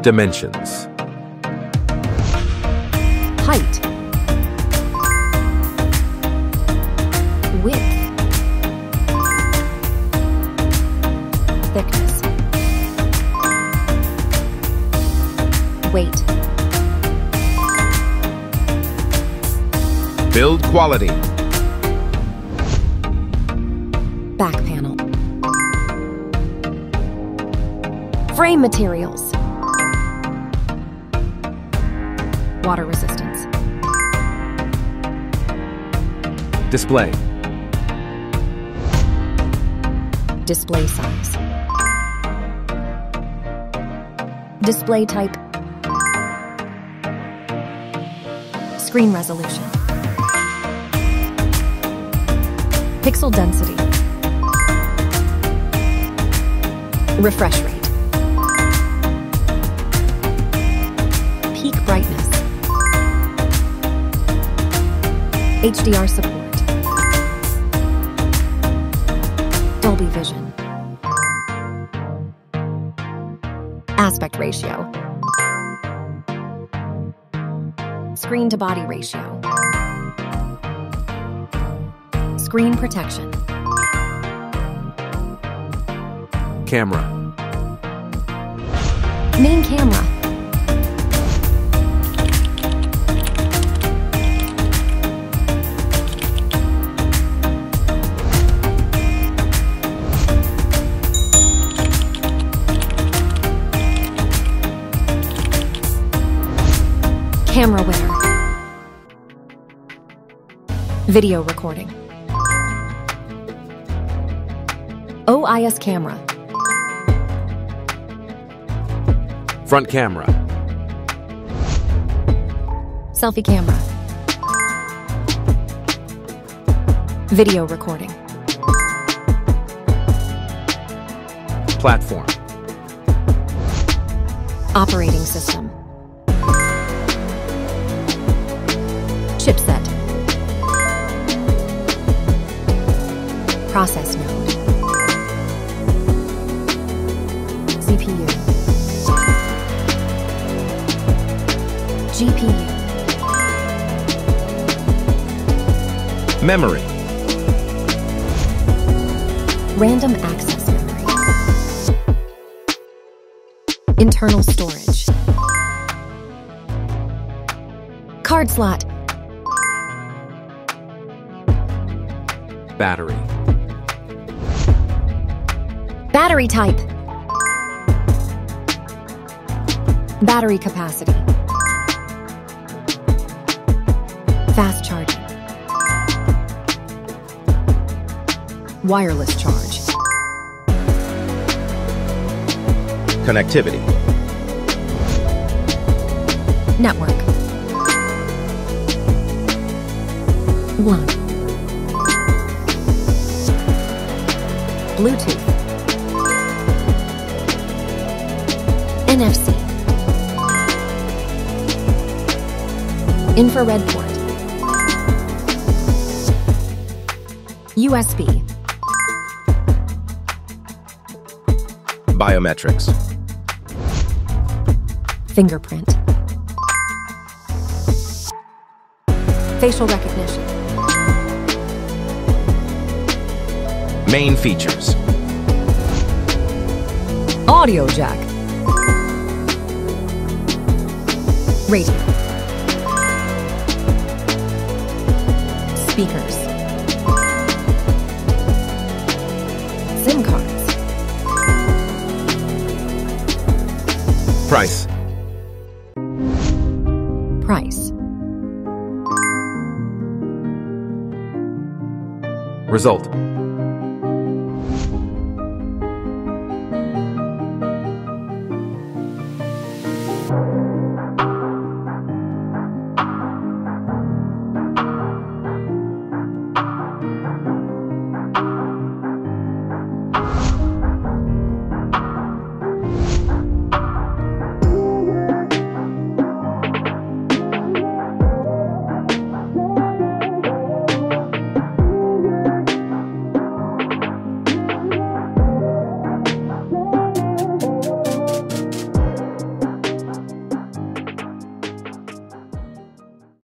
Dimensions. Height. Width. Thickness. Weight. Build quality. Back panel. Frame materials. Water resistance. Display. Display size. Display type. Screen resolution. Pixel density. Refresh rate. Peak brightness. HDR support. Dolby Vision. Aspect ratio. Screen to body ratio. Screen protection. Camera. Main camera. Camera winner. Video recording. OIS camera. Front camera. Selfie camera. Video recording. Platform. Operating system. Chipset. Process node. CPU. GPU. Memory. Random access memory. Internal storage. Card slot. Battery. Battery type. Battery capacity. Fast charging. Wireless charge. Connectivity. Network. WLAN. Bluetooth. NFC. Infrared port. USB. Biometrics. Fingerprint. Facial recognition. Main features. Audio jack. Radio. Speakers. SIM cards. Price. Price. Result.